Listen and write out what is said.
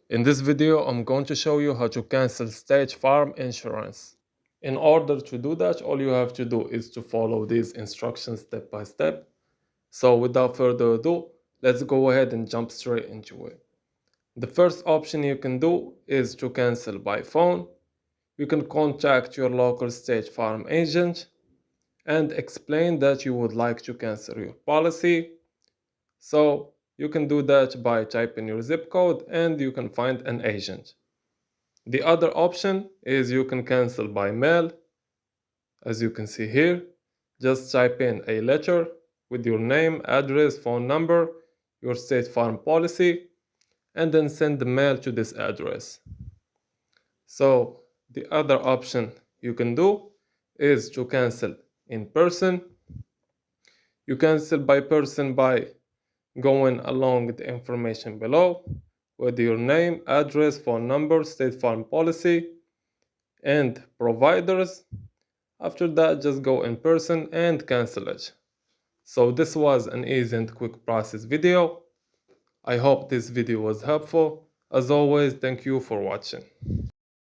In this video, I'm going to show you how to cancel State Farm insurance. In order to do that, all you have to do is to follow these instructions step by step. So without further ado, let's go ahead and jump straight into it. The first option you can do is to cancel by phone. You can contact your local State Farm agent and explain that you would like to cancel your policy. So you can do that by typing your zip code and you can find an agent. The other option is you can cancel by mail. As you can see here, just type in a letter with your name, address, phone number, your State Farm policy, and then send the mail to this address. So the other option you can do is to cancel in person. You cancel by person by going along the information below with your name, address, phone number, State Farm policy, and providers. After that, just go in person and cancel it. So this was an easy and quick process video. I hope this video was helpful. As always, thank you for watching.